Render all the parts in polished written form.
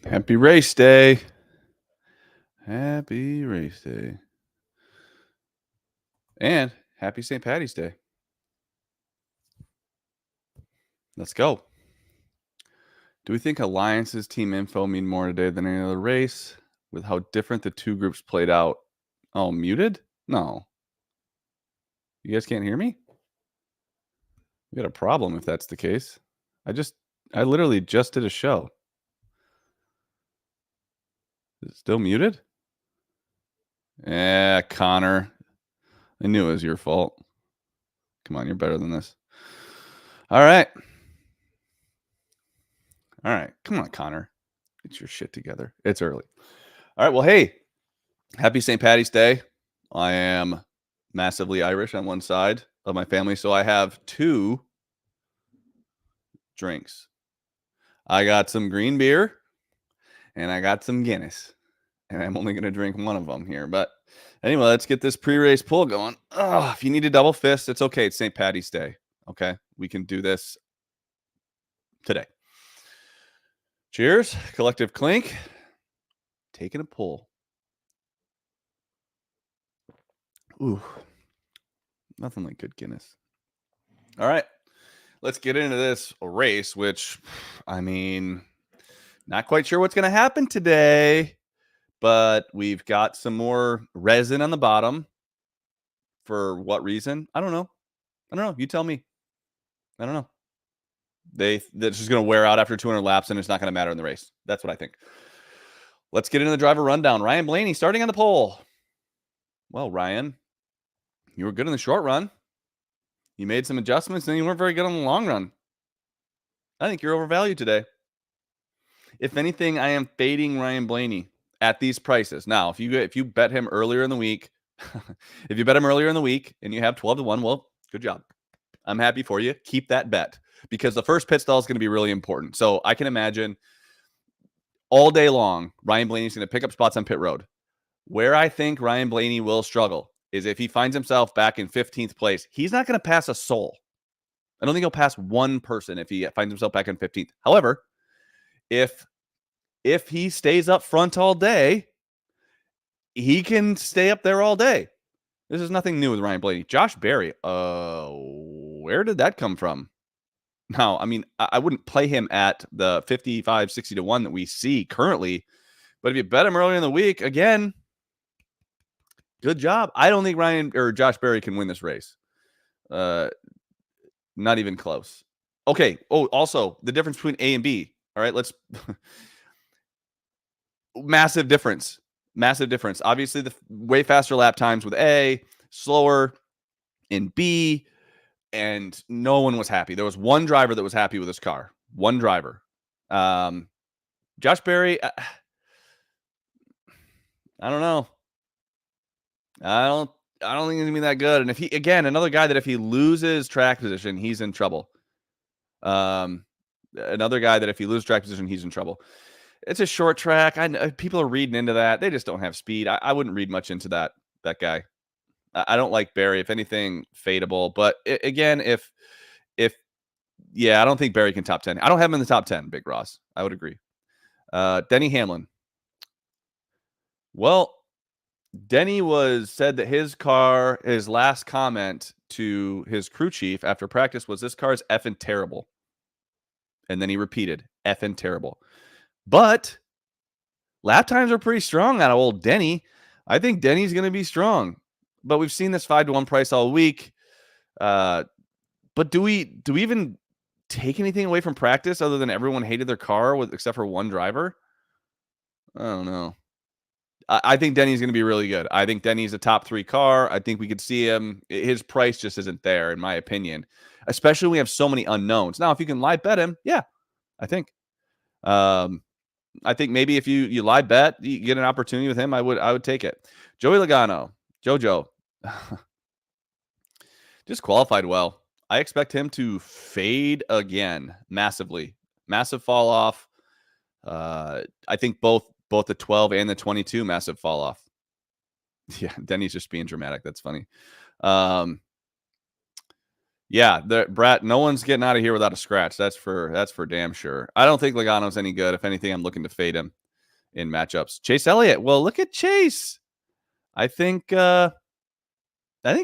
Happy race day. Happy race day. And happy St. Patty's Day. Let's go. Do we think Alliance's team info mean more today than any other race with how different the two groups played out? Oh, muted? No. You guys can't hear me? We got a problem if that's the case. I literally just did a show. Is it still muted? Yeah, Connor. I knew it was your fault. Come on, you're better than this. All right. All right. Come on, Connor. Get your shit together. It's early. All right. Well, hey, happy St. Patty's Day. I am massively Irish on one side of my family, so I have two drinks. I got some green beer and I got some Guinness, and I'm only going to drink one of them here. But anyway, let's get this pre-race pull going. Oh, if you need a double fist, it's okay. It's St. Patty's Day. Okay. We can do this today. Cheers. Collective clink. Taking a pull. Ooh. Nothing like good Guinness. All right. Let's get into this race, which, I mean, not quite sure what's going to happen today, but we've got some more resin on the bottom. For what reason? I don't know. You tell me. I don't know. That's just going to wear out after 200 laps, and it's not going to matter in the race. That's what I think. Let's get into the driver rundown. Ryan Blaney starting on the pole. Well, Ryan, you were good in the short run. You made some adjustments, and you weren't very good on the long run. I think you're overvalued today. If anything, I am fading Ryan Blaney at these prices. Now, if you bet him earlier in the week, if you bet him earlier in the week and you have 12-1, well, good job. I'm happy for you. Keep that bet because the first pit stall is going to be really important. So I can imagine all day long, Ryan Blaney's going to pick up spots on pit road. Where I think Ryan Blaney will struggle is if he finds himself back in 15th place. He's not going to pass a soul. I don't think he'll pass one person if he finds himself back in 15th. However, if he stays up front all day, he can stay up there all day. This is nothing new with Ryan Blaney. Josh Berry, where did that come from? Now, I mean, I wouldn't play him at the 55, 60-1 that we see currently, but if you bet him earlier in the week, again, good job. I don't think Ryan or Josh Berry can win this race. Not even close. Okay. Oh, also the difference between A and B. All right, let's massive difference. Obviously, the way faster lap times with A, slower in B, and no one was happy. There was one driver that was happy with his car. One driver. Josh Berry, I don't know. I don't think he's gonna be that good. And if he, again, another guy that if he loses track position, he's in trouble. Another guy that if he loses track position, he's in trouble. It's a short track. I know people are reading into that. They just don't have speed. I wouldn't read much into that guy. I don't like Barry. If anything, fadeable. But again, if I don't think Barry can top 10. I don't have him in the top 10, Big Ross. I would agree. Denny Hamlin. Well, Denny said that his last comment to his crew chief after practice was, "This car is effing terrible." And then he repeated, "Effing terrible." But lap times are pretty strong out of old Denny. I think Denny's going to be strong. But we've seen this 5-1 price all week. But do we even take anything away from practice other than everyone hated their car except for one driver? I don't know. I think Denny's going to be really good. I think Denny's a top 3 car. I think we could see him. His price just isn't there, in my opinion. Especially when we have so many unknowns. Now, if you can live bet him, yeah, I think. I think maybe if you live bet, you get an opportunity with him, I would take it. Joey Logano, JoJo, just qualified well. I expect him to fade again massively. Massive fall off. I think both the 12 and the 22 massive fall off. Yeah, Denny's just being dramatic. That's funny. Yeah, Brett, no one's getting out of here without a scratch. That's for damn sure. I don't think Logano's any good. If anything, I'm looking to fade him in matchups. Chase Elliott. Well, look at Chase. I think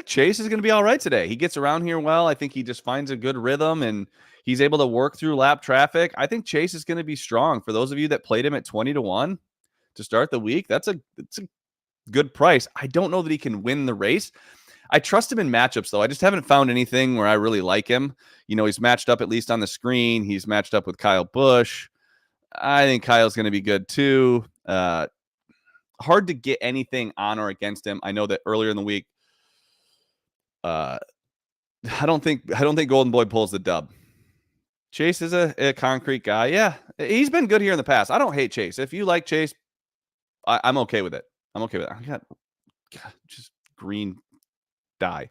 Chase is going to be all right today. He gets around here well. I think he just finds a good rhythm and he's able to work through lap traffic. I think Chase is going to be strong. For those of you that played him at 20-1 to start the week, that's a good price. I don't know that he can win the race. I trust him in matchups, though. I just haven't found anything where I really like him. You know, he's matched up at least on the screen. He's matched up with Kyle Busch. I think Kyle's going to be good too. Hard to get anything on or against him. I know that earlier in the week, I don't think Golden Boy pulls the dub. Chase is a concrete guy. Yeah, he's been good here in the past. I don't hate Chase. If you like Chase, I'm okay with it. I'm okay with it. I got just green dye.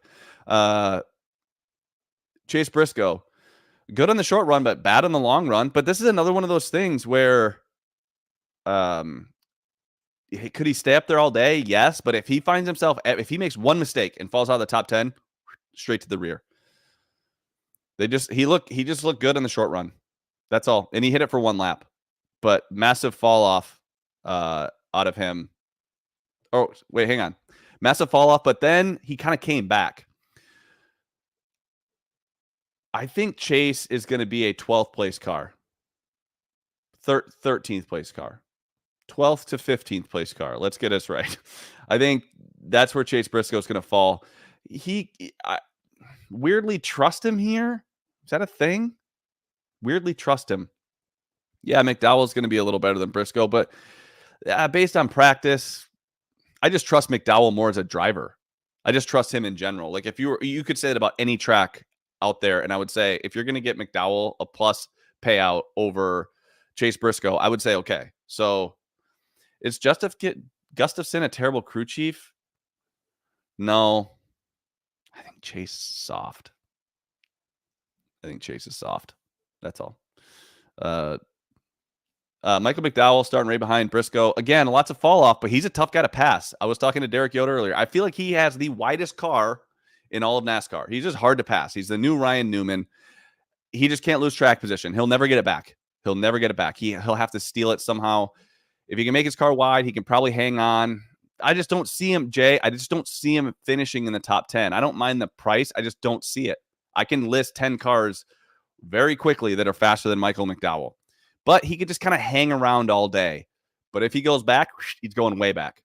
Chase Briscoe, good on the short run, but bad on the long run. But this is another one of those things where, could he stay up there all day? Yes, but if he finds himself, if he makes one mistake and falls out of the top 10, straight to the rear. He just looked good in the short run. That's all. And he hit it for one lap, but massive fall off out of him. Oh, wait, hang on. Massive fall off, but then he kind of came back. I think Chase is going to be a 12th place car. 13th place car. 12th to 15th place car. Let's get us right. I think that's where Chase Briscoe is going to fall. I weirdly trust him here. Is that a thing? Weirdly trust him. Yeah, McDowell's going to be a little better than Briscoe, but based on practice, I just trust McDowell more as a driver. I just trust him in general. Like if you could say that about any track out there, and I would say if you're going to get McDowell a plus payout over Chase Briscoe, I would say okay. So is Gustafson a terrible crew chief? No. I think Chase is soft. That's all. Michael McDowell starting right behind Briscoe. Again, lots of fall off, but he's a tough guy to pass. I was talking to Derek Yoder earlier. I feel like he has the widest car in all of NASCAR. He's just hard to pass. He's the new Ryan Newman. He just can't lose track position. He'll never get it back. He'll have to steal it somehow. If he can make his car wide, he can probably hang on. I just don't see him, Jay. I just don't see him finishing in the top 10. I don't mind the price. I just don't see it. I can list 10 cars very quickly that are faster than Michael McDowell. But he could just kind of hang around all day. But if he goes back, he's going way back.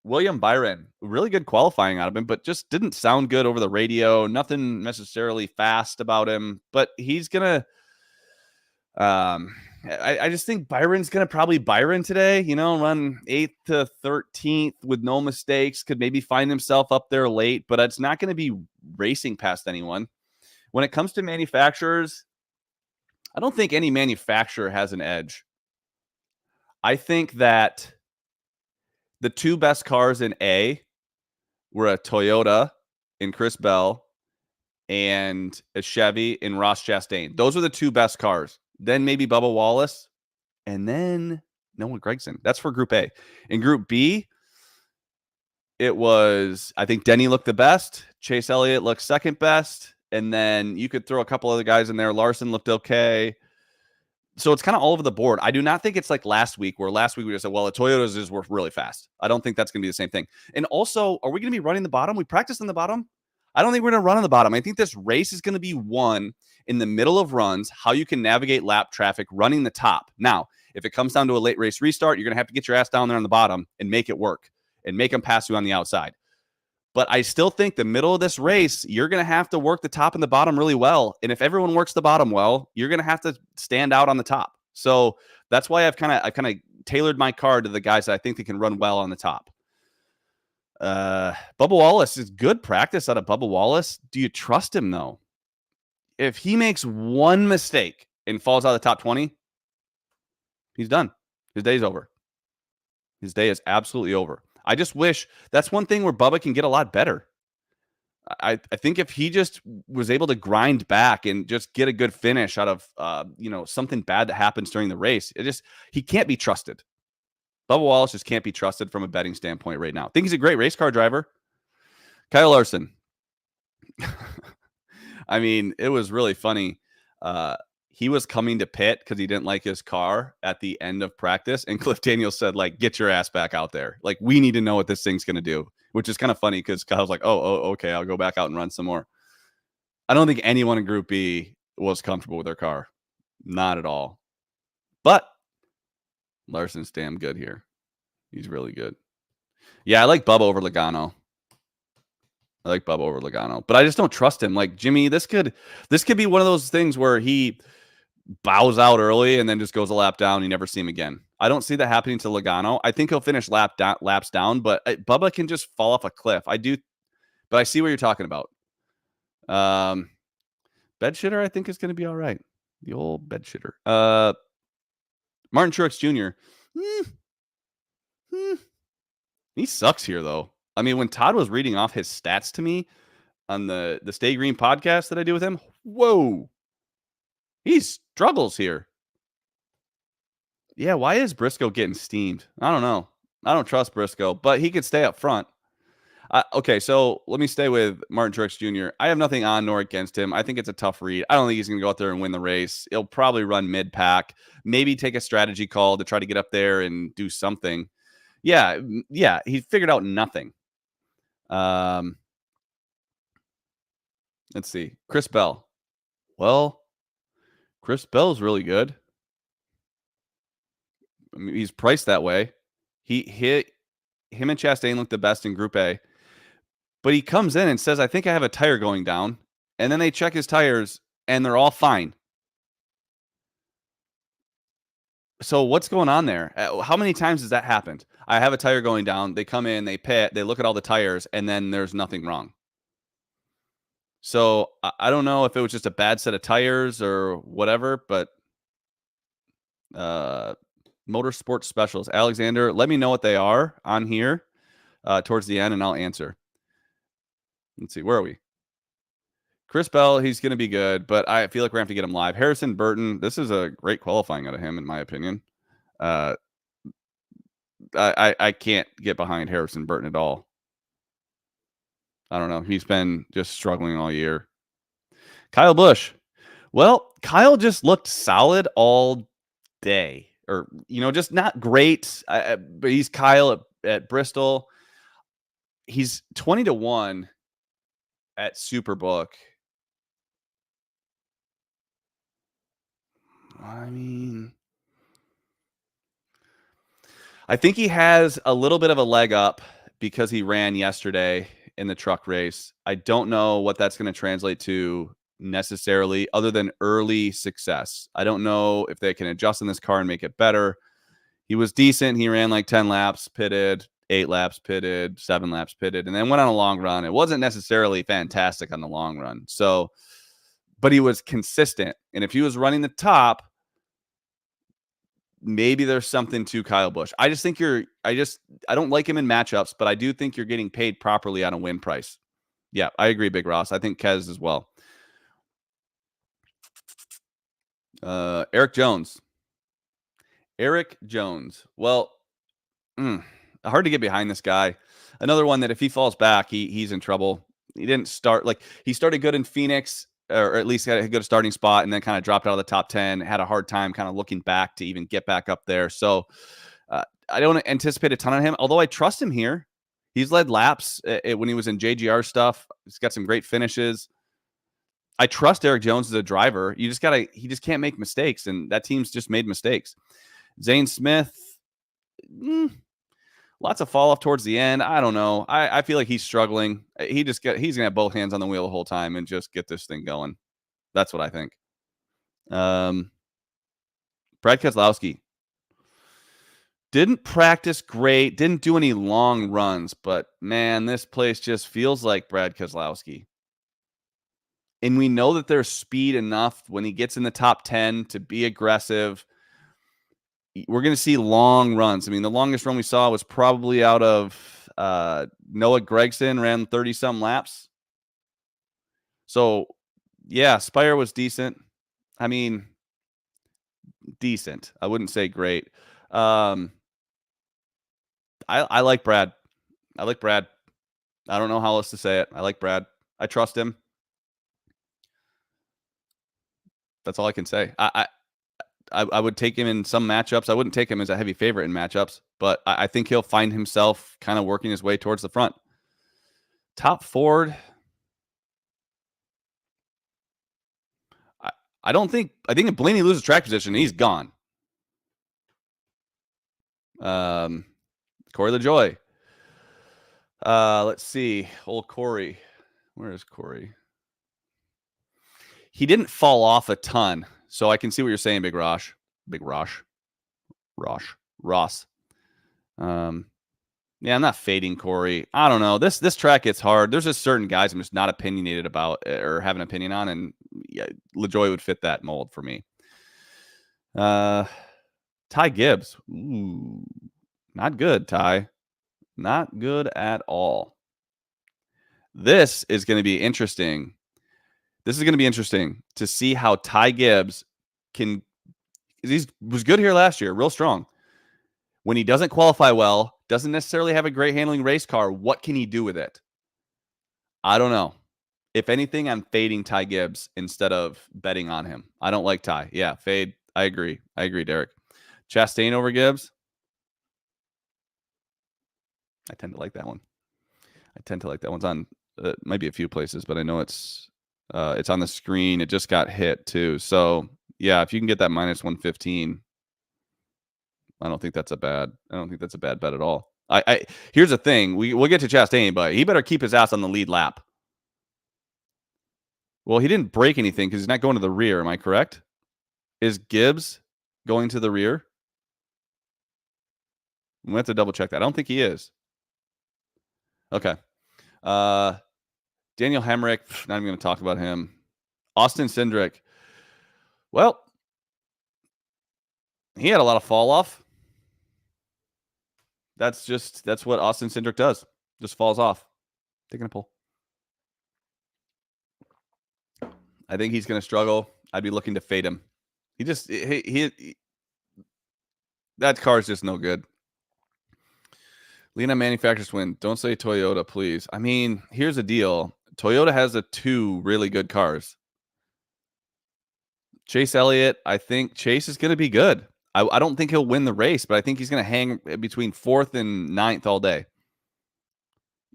William Byron, really good qualifying out of him, but just didn't sound good over the radio. Nothing necessarily fast about him. But he's going to... I just think Byron's going to probably Byron today, run 8th to 13th with no mistakes, could maybe find himself up there late, but it's not going to be racing past anyone. When it comes to manufacturers, I don't think any manufacturer has an edge. I think that the two best cars in A were a Toyota in Chris Bell and a Chevy in Ross Chastain. Those are the two best cars. Then maybe Bubba Wallace, and then Noah Gragson. That's for Group A. In Group B, it was, I think Denny looked the best. Chase Elliott looked second best. And then you could throw a couple other guys in there. Larson looked okay. So it's kind of all over the board. I do not think it's like last week, where last week we just said, well, the Toyotas were really fast. I don't think that's going to be the same thing. And also, are we going to be running the bottom? We practiced on the bottom. I don't think we're going to run on the bottom. I think this race is going to be won in the middle of runs, how you can navigate lap traffic running the top. Now, if it comes down to a late race restart, you're going to have to get your ass down there on the bottom and make it work and make them pass you on the outside. But I still think the middle of this race, you're going to have to work the top and the bottom really well. And if everyone works the bottom well, you're going to have to stand out on the top. So that's why I've kind of tailored my card to the guys that I think they can run well on the top. Bubba Wallace is good practice out of Bubba Wallace. Do you trust him, though? If he makes one mistake and falls out of the top 20, he's done. His day's over. His day is absolutely over. I just wish that's one thing where Bubba can get a lot better. I think if he just was able to grind back and just get a good finish out of something bad that happens during the race, he can't be trusted. Bubba Wallace just can't be trusted from a betting standpoint right now. I think he's a great race car driver. Kyle Larson. I mean, it was really funny. Uh, he was coming to pit because he didn't like his car at the end of practice, and Cliff Daniels said, like, "Get your ass back out there. Like, we need to know what this thing's gonna do." Which is kind of funny because Kyle's like, "Oh, okay, I'll go back out and run some more." I don't think anyone in Group B was comfortable with their car, not at all. But Larson's damn good here. He's really good. Yeah, I like Bubba over Logano. But I just don't trust him. Like Jimmy, this could be one of those things where he bows out early and then just goes a lap down. You never see him again. I don't see that happening to Logano. I think he'll finish laps down, but Bubba can just fall off a cliff. I do, but I see what you're talking about. Bed shitter, I think is going to be all right. The old bed shitter. Martin Truex Jr. He sucks here though. I mean, when Todd was reading off his stats to me on the Stay Green podcast that I do with him, whoa, he struggles here. Yeah, why is Briscoe getting steamed? I don't know. I don't trust Briscoe, but he could stay up front. Okay, so let me stay with Martin Truex Jr. I have nothing on nor against him. I think it's a tough read. I don't think he's going to go out there and win the race. He'll probably run mid-pack, maybe take a strategy call to try to get up there and do something. Yeah, he figured out nothing. Let's see. Chris Bell. Well, Chris Bell's really good. I mean, he's priced that way. Him and Chastain look the best in Group A. But he comes in and says, I think I have a tire going down. And then they check his tires and they're all fine. So what's going on there? How many times has that happened? I have a tire going down. They come in, they pit, they look at all the tires, and then there's nothing wrong. So I don't know if it was just a bad set of tires or whatever, but Motorsports Specials. Alexander, let me know what they are on here towards the end, and I'll answer. Let's see. Where are we? Chris Bell, he's going to be good, but I feel like we're going to have to get him live. Harrison Burton, this is a great qualifying out of him, in my opinion. I can't get behind Harrison Burton at all. I don't know. He's been just struggling all year. Kyle Busch. Well, Kyle just looked solid all day. Or, just not great. But he's Kyle at Bristol. He's 20-1 at Superbook. I mean, I think he has a little bit of a leg up because he ran yesterday in the truck race. I don't know what that's going to translate to necessarily other than early success. I don't know if they can adjust in this car and make it better. He was decent. He ran like 10 laps, pitted, 8 laps, pitted, 7 laps, pitted, and then went on a long run. It wasn't necessarily fantastic on the long run. So, but he was consistent. And if he was running the top, maybe there's something to Kyle Busch. I just think I don't like him in matchups, but I do think you're getting paid properly on a win price. Yeah, I agree, Big Ross. I think Kez as well. Eric Jones. Well, hard to get behind this guy. Another one that if he falls back, he's in trouble. He didn't start he started good in Phoenix, or at least had a good starting spot, and then kind of dropped out of the top 10, had a hard time kind of looking back to even get back up there. So I don't anticipate a ton on him, although I trust him here. He's led laps when he was in JGR stuff. He's got some great finishes. I trust Eric Jones as a driver. He just can't make mistakes, and that team's just made mistakes. Zane Smith, lots of fall off towards the end. I don't know. I feel like he's struggling. He's gonna have both hands on the wheel the whole time and just get this thing going. That's what I think. Brad Keselowski didn't practice great, didn't do any long runs, but man, this place just feels like Brad Keselowski. And we know that there's speed enough when he gets in the top 10 to be aggressive. We're going to see long runs. I mean, the longest run we saw was probably out of Noah Gragson, ran 30-some laps. So, yeah, Spire was decent. I mean, decent. I wouldn't say great. I like Brad. I don't know how else to say it. I like Brad. I trust him. That's all I can say. I would take him in some matchups. I wouldn't take him as a heavy favorite in matchups, but I think he'll find himself kind of working his way towards the front. Top Ford. I think if Blaney loses track position, he's gone. Corey LaJoy. Let's see. Old Corey. Where is Corey? He didn't fall off a ton, so I can see what you're saying, Big Ross. Ross. Yeah, I'm not fading Corey. I don't know. This track gets hard. There's just certain guys I'm just not opinionated about or have an opinion on, and yeah, LaJoy would fit that mold for me. Ty Gibbs. Ooh, not good, Ty. Not good at all. This is going to be interesting. This is going to be interesting to see how Ty Gibbs can. He was good here last year, real strong. When he doesn't qualify well, doesn't necessarily have a great handling race car, what can he do with it? I don't know. If anything, I'm fading Ty Gibbs instead of betting on him. I don't like Ty. Yeah, fade. I agree, Derek. Chastain over Gibbs. I tend to like that one. One's on might be a few places, but I know it's on the screen. It just got hit too. So yeah, if you can get that minus 115, I don't think that's a bad bet at all. Here's the thing. We'll get to Chastain, but he better keep his ass on the lead lap. Well, he didn't break anything because he's not going to the rear. Am I correct? Is Gibbs going to the rear? We have to double check that. I don't think he is. Okay. Daniel Hemrick, not even going to talk about him. Austin Cindric. Well, he had a lot of fall off. That's what Austin Cindric does. Just falls off. Taking a pull. I think he's going to struggle. I'd be looking to fade him. He that car is just no good. Lena manufacturers win. Don't say Toyota, please. I mean, here's the deal. Toyota has two really good cars. Chase Elliott, I think Chase is going to be good. I don't think he'll win the race, but I think he's going to hang between 4th and 9th all day.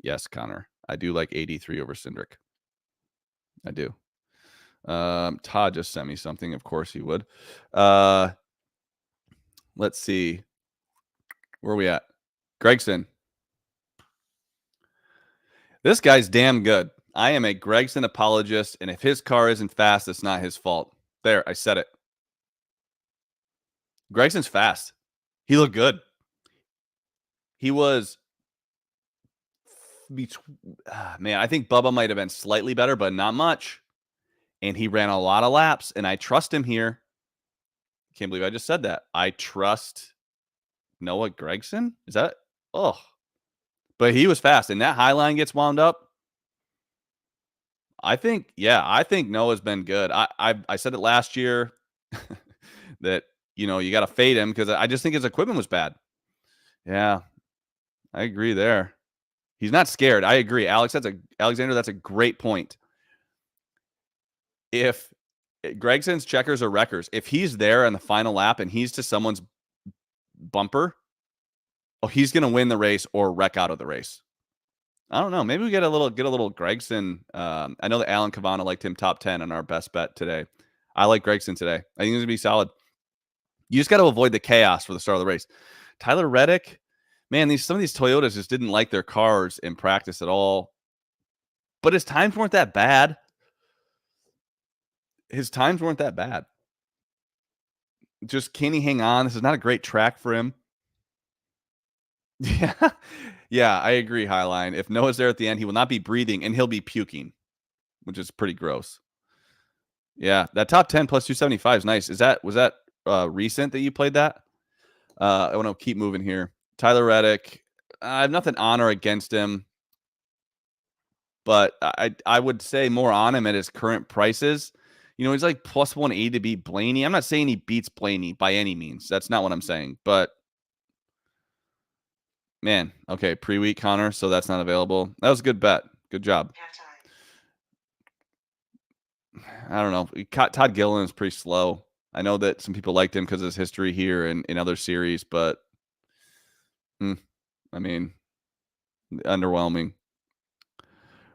Yes, Connor. I do like 83 over Cindric. I do. Todd just sent me something. Of course he would. Let's see. Where are we at? Gregson. This guy's damn good. I am a Gregson apologist, and if his car isn't fast, it's not his fault. There, I said it. Gregson's fast. He looked good. He was... Man, I think Bubba might have been slightly better, but not much. And he ran a lot of laps, and I trust him here. Can't believe I just said that. I trust Noah Gragson. Is that? Oh. But he was fast, and that high line gets wound up. I think Noah's been good. I said it last year that, you got to fade him because I just think his equipment was bad. Yeah, I agree there. He's not scared. I agree. Alexander, that's a great point. If Gregson's checkers or wreckers, if he's there on the final lap and he's to someone's bumper, he's going to win the race or wreck out of the race. I don't know. Maybe we get a little Gregson. I know that Alan Cavana liked him top 10 on our best bet today. I like Gregson today. I think he's going to be solid. You just got to avoid the chaos for the start of the race. Tyler Reddick, man, some of these Toyotas just didn't like their cars in practice at all. But his times weren't that bad. Just can he hang on? This is not a great track for him. Yeah, I agree, Highline. If Noah's there at the end, he will not be breathing and he'll be puking, which is pretty gross. Yeah, that top 10 plus 275 is nice. Was that recent that you played that? I want to keep moving here. Tyler Reddick, I have nothing on or against him, but I would say more on him at his current prices. He's like plus 180 to beat Blaney. I'm not saying he beats Blaney by any means. That's not what I'm saying, but man, okay, pre-week Connor, so that's not available. That was a good bet. Good job. I don't know. Todd Gilliland is pretty slow. I know that some people liked him because of his history here and in other series, but I mean, underwhelming.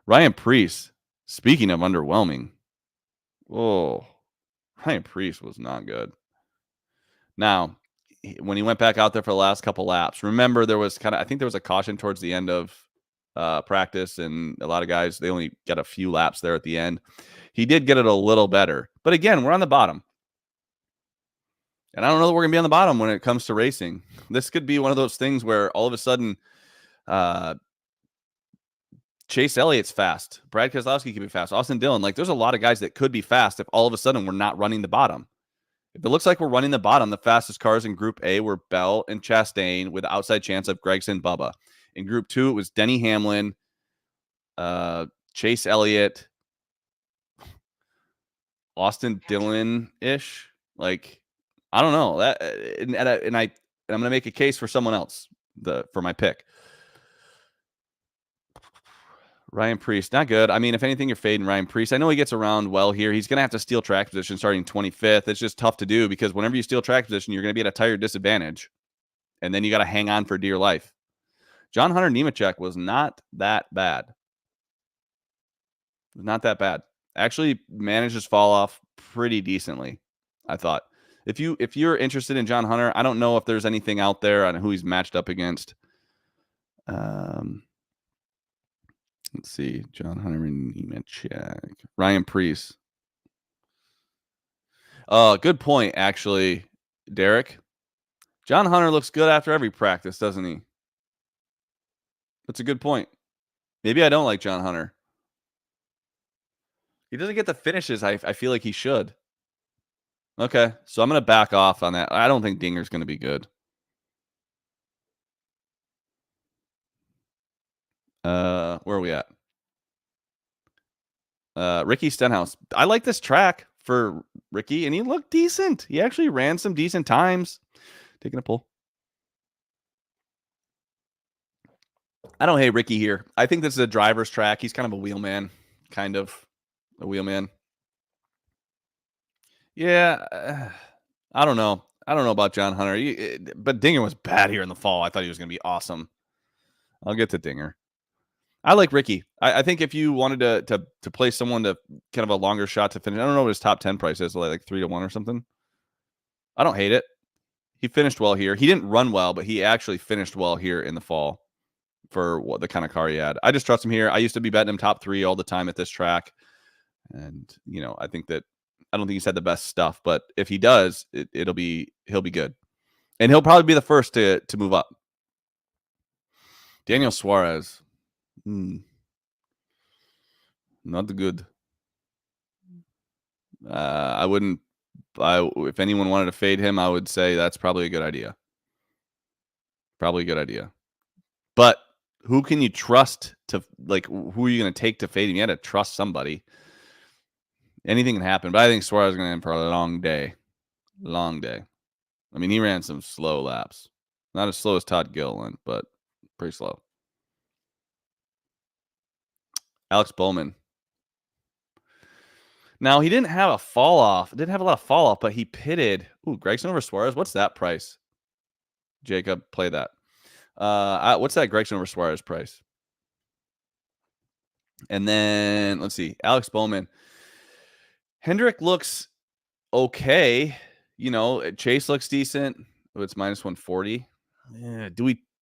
Ryan Preece, speaking of underwhelming, Ryan Preece was not good. Now, when he went back out there for the last couple laps, remember there was I think there was a caution towards the end of practice, and a lot of guys, they only get a few laps there at the end. He did get it a little better. But again, we're on the bottom. And I don't know that we're going to be on the bottom when it comes to racing. This could be one of those things where all of a sudden Chase Elliott's fast. Brad Keselowski could be fast. Austin Dillon. Like, there's a lot of guys that could be fast if all of a sudden we're not running the bottom. If it looks like we're running the bottom, the fastest cars in Group A were Bell and Chastain with outside chance of Gragson Bubba. In Group 2, it was Denny Hamlin, Chase Elliott, Austin Dillon-ish. Like, I don't know. That and I'm going to make a case for someone else for my pick. Ryan Preece, not good. I mean, if anything, you're fading Ryan Preece. I know he gets around well here. He's going to have to steal track position starting 25th. It's just tough to do because whenever you steal track position, you're going to be at a tire disadvantage. And then you got to hang on for dear life. John Hunter Nemechek was not that bad. Not that bad. Actually managed his fall off pretty decently, I thought. If you're interested in John Hunter, I don't know if there's anything out there on who he's matched up against. Let's see. John Hunter Nemechek. Ryan Preece. Good point, actually, Derek. John Hunter looks good after every practice, doesn't he? That's a good point. Maybe I don't like John Hunter. He doesn't get the finishes I feel like he should. Okay, so I'm going to back off on that. I don't think Dinger's going to be good. Where are we at? Ricky Stenhouse. I like this track for Ricky, and he looked decent. He actually ran some decent times. Taking a pull. I don't hate Ricky here. I think this is a driver's track. He's kind of a wheelman. Yeah, I don't know. I don't know about John Hunter. But Dinger was bad here in the fall. I thought he was going to be awesome. I'll get to Dinger. I like Ricky. I think if you wanted to play someone to kind of a longer shot to finish, I don't know what his top 10 price is, like 3-1 or something. I don't hate it. He finished well here. He didn't run well, but he actually finished well here in the fall for what the kind of car he had. I just trust him here. I used to be betting him top 3 all the time at this track. And, I think that I don't think he's had the best stuff, but if he does, he'll be good. And he'll probably be the first to move up. Daniel Suarez. Not good. I wouldn't. If anyone wanted to fade him, I would say that's probably a good idea. But who can you trust to, like, who are you going to take to fade him? You had to trust somebody. Anything can happen, but I think Suarez is going to end for a long day. I mean, he ran some slow laps. Not as slow as Todd Gilliland, but pretty slow. Alex Bowman. Now, he didn't have a fall off. Didn't have a lot of fall off, but he pitted. Ooh, Gragson over Suarez. What's that price? Jacob, play that. What's that Gragson over Suarez price? And then, let's see. Alex Bowman. Hendrick looks okay. Chase looks decent. Oh, it's minus 140. Yeah,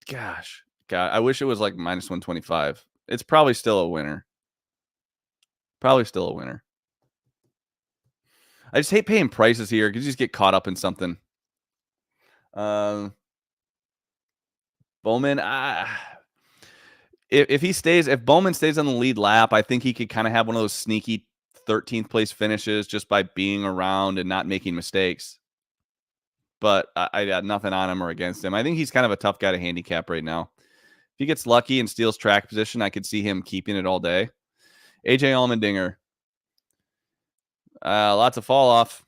gosh, God, I wish it was like minus 125. It's probably still a winner. I just hate paying prices here because you just get caught up in something. Bowman, if Bowman stays on the lead lap, I think he could kind of have one of those sneaky 13th place finishes just by being around and not making mistakes. But I got nothing on him or against him. I think he's kind of a tough guy to handicap right now. If he gets lucky and steals track position, I could see him keeping it all day. AJ Allmendinger. Lots of fall off.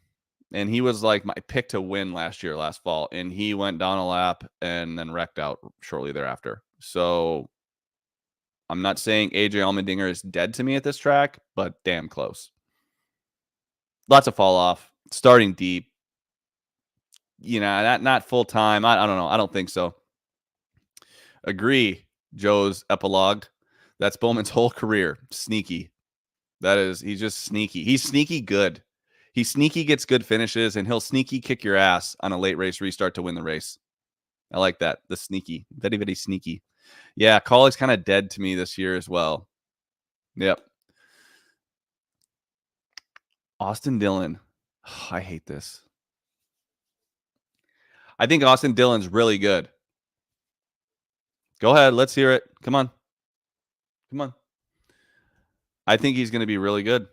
And he was like my pick to win last fall. And he went down a lap and then wrecked out shortly thereafter. So I'm not saying AJ Allmendinger is dead to me at this track, but damn close. Lots of fall off. Starting deep. You know, not full time. I don't know. I don't think so. Agree, Joe's epilogue. That's Bowman's whole career. Sneaky. He's just sneaky. He's sneaky good. He sneaky gets good finishes, and he'll sneaky kick your ass on a late race restart to win the race. I like that. The sneaky. Very, very sneaky. Yeah, Cawley's kind of dead to me this year as well. Yep. Austin Dillon. Oh, I hate this. I think Austin Dillon's really good. Go ahead. Let's hear it. Come on. Come on. I think he's going to be really good.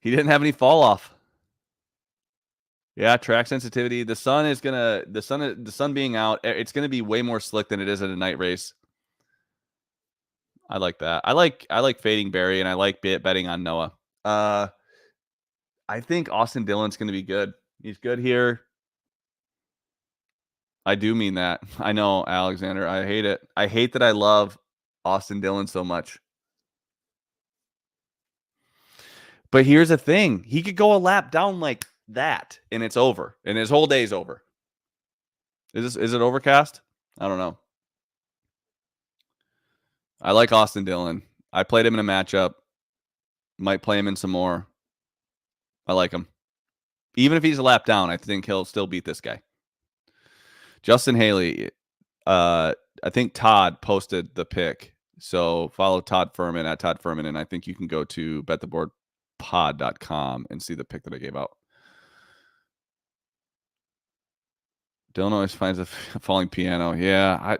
He didn't have any fall off. Yeah, track sensitivity. The sun being out, it's gonna be way more slick than it is at a night race. I like that. I like fading Barry, and I like betting on Noah. I think Austin Dillon's gonna be good. He's good here. I do mean that. I know, Alexander. I hate it. I hate that I love Austin Dillon so much. But here's the thing. He could go a lap down like that, and it's over. And his whole day's over. Is it overcast? I don't know. I like Austin Dillon. I played him in a matchup. Might play him in some more. I like him. Even if he's a lap down, I think he'll still beat this guy. Justin Haley. I think Todd posted the pick. So follow Todd Furman at Todd Furman, and I think you can go to bettheboardpod.com and see the pick that I gave out. Dylan always finds a falling piano. Yeah.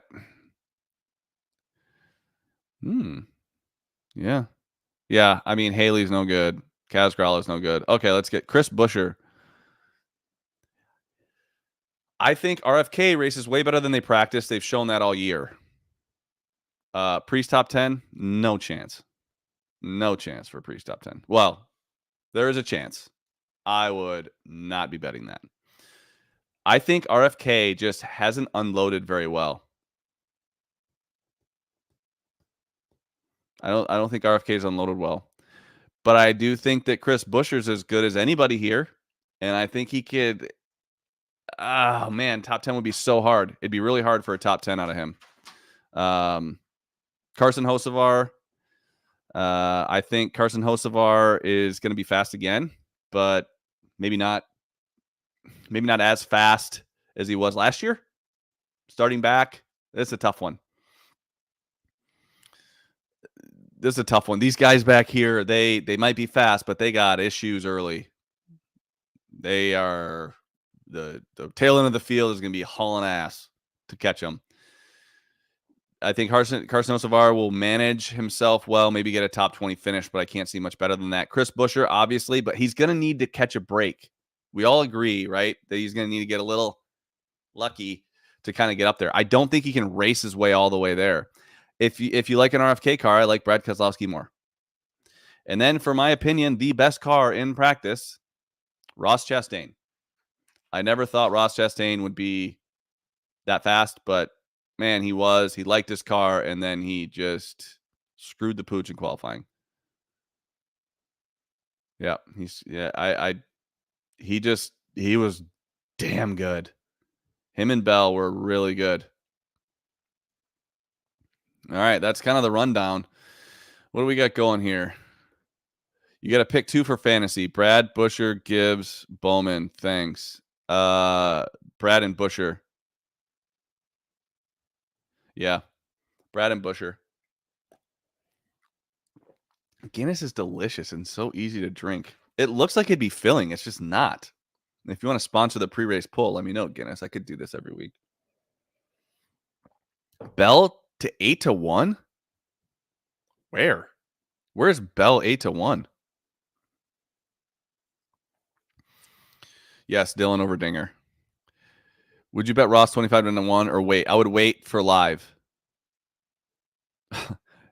Yeah. Yeah. I mean, Haley's no good. Kaz Growler's no good. Okay, let's get Chris Buescher. I think RFK races way better than they practice. They've shown that all year. Priest top 10, no chance. No chance for Priest top 10. Well, there is a chance. I would not be betting that. I think RFK just hasn't unloaded very well. I don't think RFK is unloaded well. But I do think that Chris Buescher's as good as anybody here. And I think he could. Oh, man, top 10 would be so hard. It'd be really hard for a top 10 out of him. Carson Hocevar. I think Carson Hocevar is going to be fast again, but maybe not as fast as he was last year. Starting back, it's a tough one. This is a tough one. These guys back here, they might be fast, but they got issues early. They are the tail end of the field is going to be hauling ass to catch them. I think Carson Hocevar will manage himself well, maybe get a top 20 finish, but I can't see much better than that. Chris Buescher, obviously, but he's going to need to catch a break. We all agree, right, that he's going to need to get a little lucky to kind of get up there. I don't think he can race his way all the way there. If you like an RFK car, I like Brad Keselowski more. And then, for my opinion, the best car in practice, Ross Chastain. I never thought Ross Chastain would be that fast, but man, he was. He liked his car, and then he just screwed the pooch in qualifying. Yeah, he was damn good. Him and Bell were really good. All right, that's kind of the rundown. What do we got going here? You got to pick 2 for fantasy. Brad, Buescher, Gibbs, Bowman. Thanks. Brad and Buescher. Yeah. Brad and Buescher. Guinness is delicious and so easy to drink. It looks like it'd be filling. It's just not. If you want to sponsor the pre-race poll, let me know, Guinness. I could do this every week. Bell to 8-1? Where? Where's Bell 8-1? Yes, Dylan over Dinger. Would you bet Ross 25-1 or wait? I would wait for live.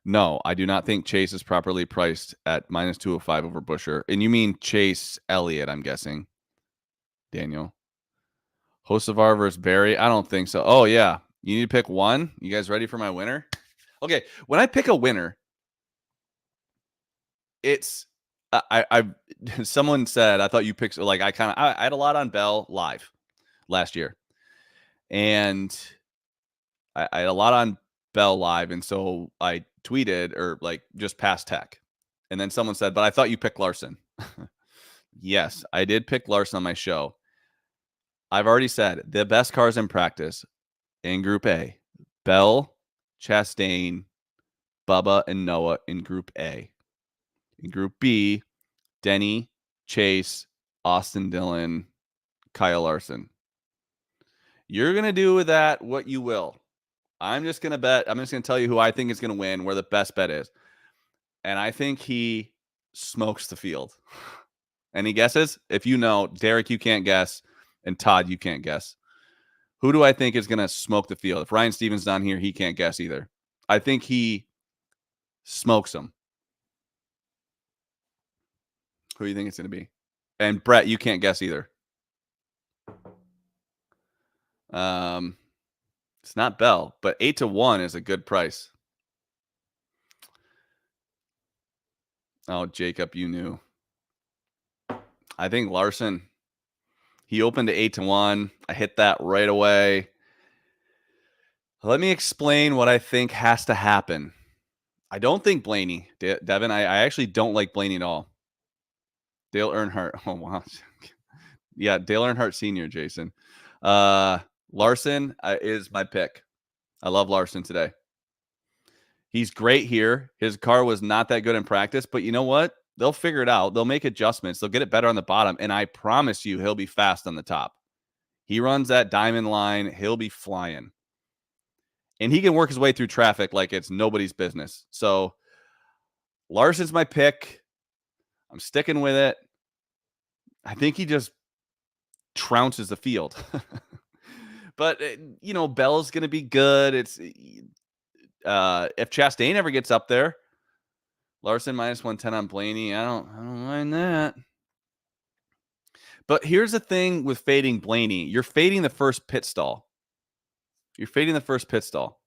No, I do not think Chase is properly priced at -205 over Buescher. And you mean Chase Elliott, I'm guessing. Daniel. Hocevar versus Barry? I don't think so. Oh, yeah. You need to pick one? You guys ready for my winner? Okay, when I pick a winner, it's I someone said I thought you picked like I had a lot on Bell live last year, and I had a lot on Bell live, and so I tweeted or like just past tech, and then someone said, "But I thought you picked Larson." Yes, I did pick Larson on my show. I've already said the best cars in practice in Group A: Bell, Chastain, Bubba, and Noah in Group A. In Group B, Denny, Chase, Austin Dillon, Kyle Larson. You're going to do with that what you will. I'm just going to bet. I'm just going to tell you who I think is going to win, where the best bet is. And I think he smokes the field. Any guesses? If you know, Derek, you can't guess. And Todd, you can't guess. Who do I think is going to smoke the field? If Ryan Stevens not here, he can't guess either. I think he smokes them. Who do you think it's going to be? And Brett, you can't guess either. It's not Bell, but 8-1 is a good price. Oh, Jacob, you knew. I think Larson. He opened to 8-1. I hit that right away. Let me explain what I think has to happen. I don't think Blaney, Devin. I actually don't like Blaney at all. Dale Earnhardt. Oh, wow. Yeah, Dale Earnhardt Sr., Jason. Larson is my pick. I love Larson today. He's great here. His car was not that good in practice, but you know what? They'll figure it out. They'll make adjustments. They'll get it better on the bottom, and I promise you he'll be fast on the top. He runs that diamond line. He'll be flying. And he can work his way through traffic like it's nobody's business. So Larson's my pick. I'm sticking with it. I think he just trounces the field. But, you know, Bell's going to be good. It's if Chastain ever gets up there, Larson minus 110 on Blaney. I don't mind that. But here's the thing with fading Blaney. You're fading the first pit stall. You're fading the first pit stall.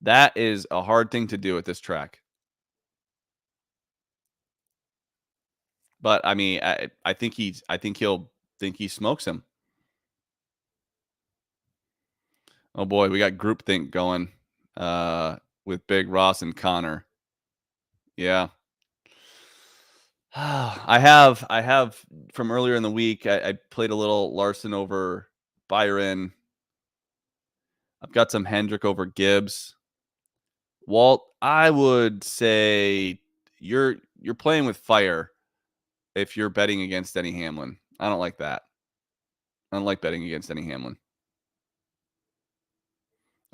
That is a hard thing to do at this track. But I mean, I think he smokes him. Oh boy, we got groupthink going with Big Ross and Connor. Yeah. I have from earlier in the week, I played a little Larson over Byron. I've got some Hendrick over Gibbs. Walt, I would say you're playing with fire if you're betting against Denny Hamlin. I don't like that. I don't like betting against Denny Hamlin.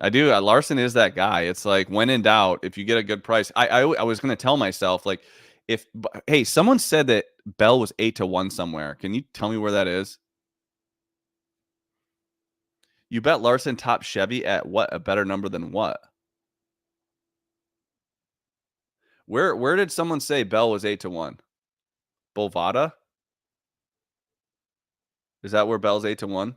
I do. Larson is that guy. It's like when in doubt, if you get a good price. I was going to tell myself like hey, someone said that Bell was 8-1 somewhere. Can you tell me where that is? You bet Larson top Chevy at what? A better number than what? Where did someone say Bell was 8-1? Bovada? Is that where Bell's 8-1?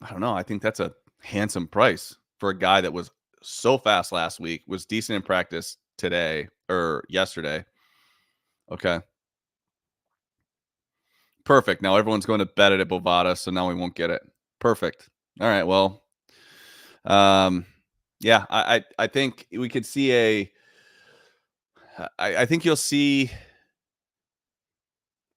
I don't know. I think that's a handsome price for a guy that was so fast last week, was decent in practice today or yesterday. Okay. Perfect. Now everyone's going to bet it at Bovada, so now we won't get it. Perfect. All right. Well, yeah, I think we could see I think you'll see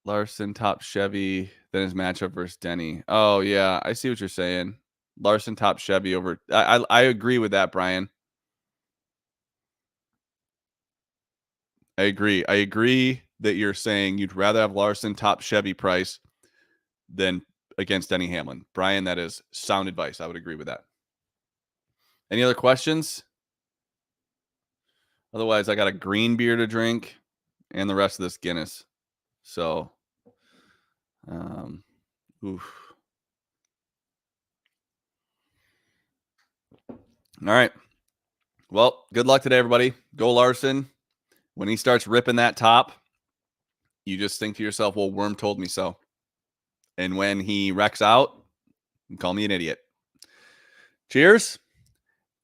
Larson top Chevy, then his matchup versus Denny. Oh yeah, I see what you're saying. Larson top Chevy over. I agree with that, Brian. I agree. I agree that you're saying you'd rather have Larson top Chevy price than against Denny Hamlin. Brian, that is sound advice. I would agree with that. Any other questions? Otherwise, I got a green beer to drink and the rest of this Guinness. So, oof. All right. Well, good luck today, everybody. Go Larson. When he starts ripping that top, you just think to yourself, well, Worm told me so. And when he wrecks out, call me an idiot. Cheers.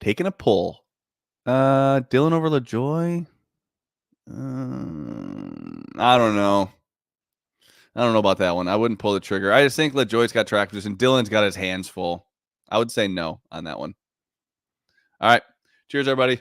Taking a pull. Dylan over LaJoy. I don't know. I don't know about that one. I wouldn't pull the trigger. I just think LaJoy's got track position. Dylan's got his hands full. I would say no on that one. All right. Cheers, everybody.